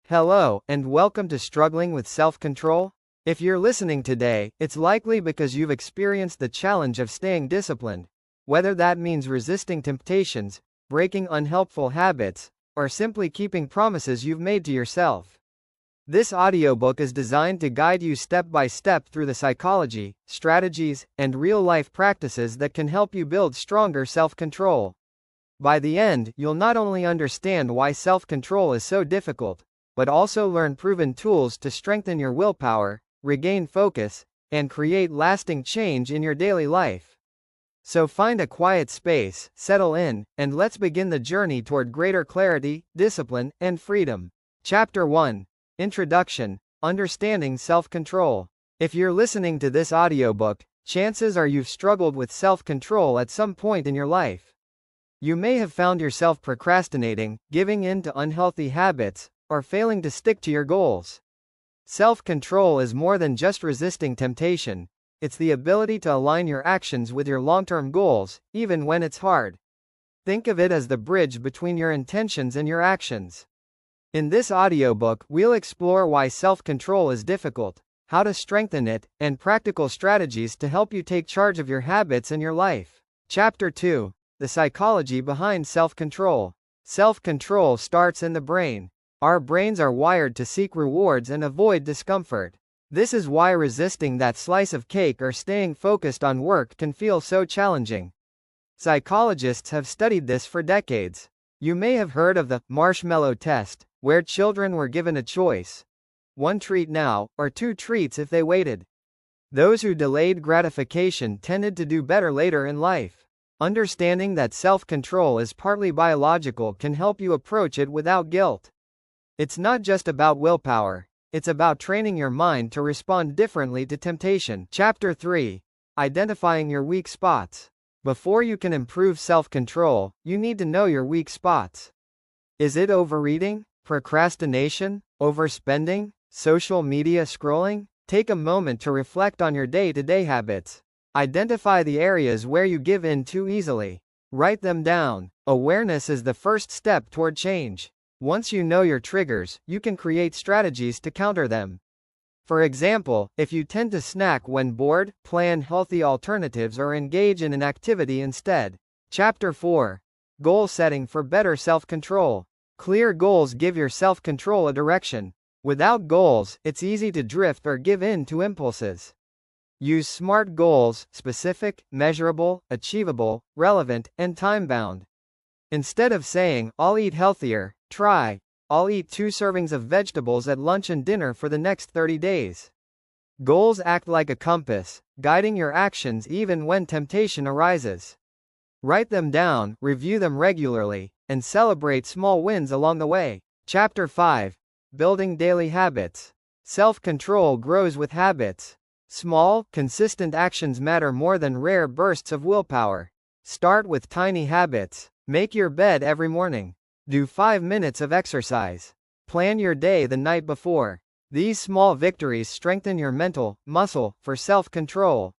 Hello, and welcome to Struggling with Self-Control. If you're listening today, it's likely because you've experienced the challenge of staying disciplined, whether that means resisting temptations, breaking unhelpful habits, or simply keeping promises you've made to yourself. This audiobook is designed to guide you step by step through the psychology, strategies, and real-life practices that can help you build stronger self-control. By the end, you'll not only understand why self-control is so difficult, but also learn proven tools to strengthen your willpower, regain focus, and create lasting change in your daily life. So find a quiet space, settle in, and let's begin the journey toward greater clarity, discipline, and freedom. Chapter 1. Introduction. Understanding Self-Control. If you're listening to this audiobook, chances are you've struggled with self-control at some point in your life. You may have found yourself procrastinating, giving in to unhealthy habits, or failing to stick to your goals. Self-control is more than just resisting temptation. It's the ability to align your actions with your long-term goals, even when it's hard. Think of it as the bridge between your intentions and your actions. In this audiobook, we'll explore why self-control is difficult, how to strengthen it, and practical strategies to help you take charge of your habits and your life. Chapter 2. The psychology behind self-control. Self-control starts in the brain. Our brains are wired to seek rewards and avoid discomfort. This is why resisting that slice of cake or staying focused on work can feel so challenging. Psychologists have studied this for decades. You may have heard of the marshmallow test, where children were given a choice: one treat now, or two treats if they waited. Those who delayed gratification tended to do better later in life. Understanding that self-control is partly biological can help you approach it without guilt. It's not just about willpower, it's about training your mind to respond differently to temptation. Chapter 3. Identifying your weak spots. Before you can improve self-control, you need to know your weak spots. Is it overeating, procrastination, overspending, social media scrolling? Take a moment to reflect on your day-to-day habits. Identify the areas where you give in too easily. Write them down. Awareness is the first step toward change. Once you know your triggers, you can create strategies to counter them. For example, if you tend to snack when bored, plan healthy alternatives or engage in an activity instead. Chapter 4. Goal setting for better self-control. Clear goals give your self-control a direction. Without goals, it's easy to drift or give in to impulses. Use SMART goals: specific, measurable, achievable, relevant, and time-bound. Instead of saying, "I'll eat healthier," try, "I'll eat 2 servings of vegetables at lunch and dinner for the next 30 days. Goals act like a compass, guiding your actions even when temptation arises. Write them down, review them regularly, and celebrate small wins along the way. Chapter 5. Building daily habits. Self-control grows with habits. Small, consistent actions matter more than rare bursts of willpower. Start with tiny habits. Make your bed every morning. Do 5 minutes of exercise. Plan your day the night before. These small victories strengthen your mental muscle for self-control.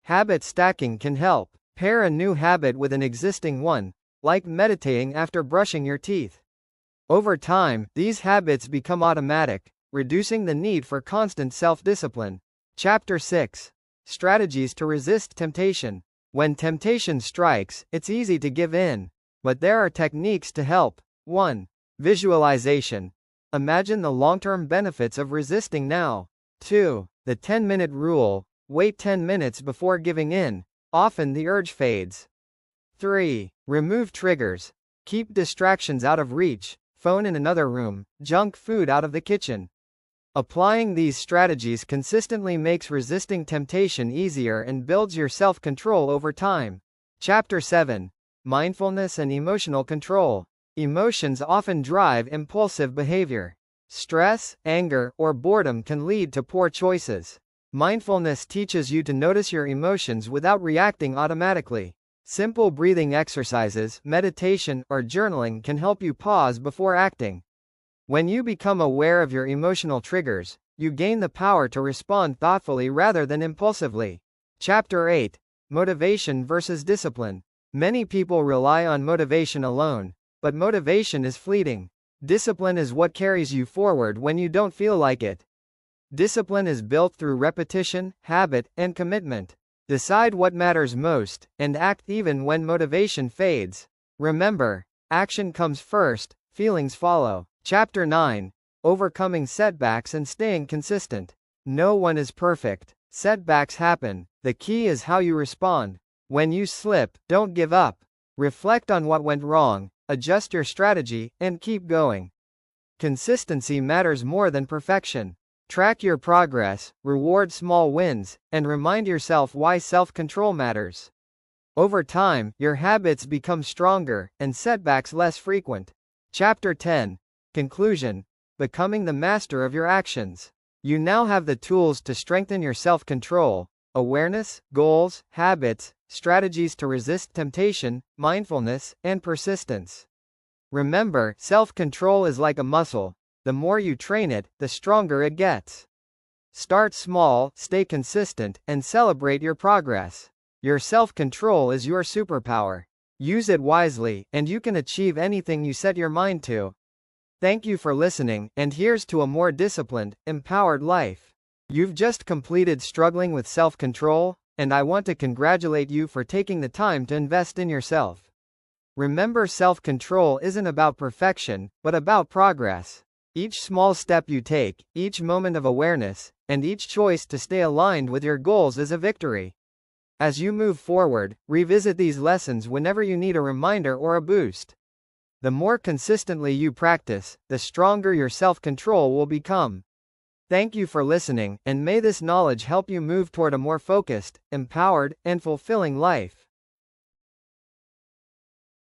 Habit stacking can help. Pair a new habit with an existing one, like meditating after brushing your teeth. Over time, these habits become automatic, reducing the need for constant self-discipline. Chapter 6. Strategies to resist temptation. When temptation strikes, it's easy to give in. But there are techniques to help. 1. Visualization. Imagine the long-term benefits of resisting now. 2. The 10-minute rule. Wait 10 minutes before giving in. Often the urge fades. 3. Remove triggers. Keep distractions out of reach. Phone in another room, junk food out of the kitchen. Applying these strategies consistently makes resisting temptation easier and builds your self-control over time. Chapter 7. Mindfulness and emotional control. Emotions often drive impulsive behavior. Stress, anger, or boredom can lead to poor choices. Mindfulness teaches you to notice your emotions without reacting automatically. Simple breathing exercises, meditation, or journaling can help you pause before acting. When you become aware of your emotional triggers, you gain the power to respond thoughtfully rather than impulsively. Chapter 8. Motivation versus discipline. Many people rely on motivation alone, but motivation is fleeting. Discipline is what carries you forward when you don't feel like it. Discipline is built through repetition, habit, and commitment. Decide what matters most, and act even when motivation fades. Remember, action comes first, feelings follow. Chapter 9. Overcoming setbacks and staying consistent. No one is perfect. Setbacks happen. The key is how you respond. When you slip, don't give up. Reflect on what went wrong, adjust your strategy, and keep going. Consistency matters more than perfection. Track your progress, reward small wins, and remind yourself why self-control matters. Over time, your habits become stronger, and setbacks less frequent. Chapter 10. Conclusion. Becoming the master of your actions. You now have the tools to strengthen your self-control: awareness, goals, habits, strategies to resist temptation, mindfulness, and persistence. Remember, self-control is like a muscle. The more you train it, the stronger it gets. Start small, stay consistent, and celebrate your progress. Your self-control is your superpower. Use it wisely, and you can achieve anything you set your mind to. Thank you for listening, and here's to a more disciplined, empowered life. You've just completed Struggling with Self-Control, and I want to congratulate you for taking the time to invest in yourself. Remember, self-control isn't about perfection, but about progress. Each small step you take, each moment of awareness, and each choice to stay aligned with your goals is a victory. As you move forward, revisit these lessons whenever you need a reminder or a boost. The more consistently you practice, the stronger your self-control will become. Thank you for listening, and may this knowledge help you move toward a more focused, empowered, and fulfilling life.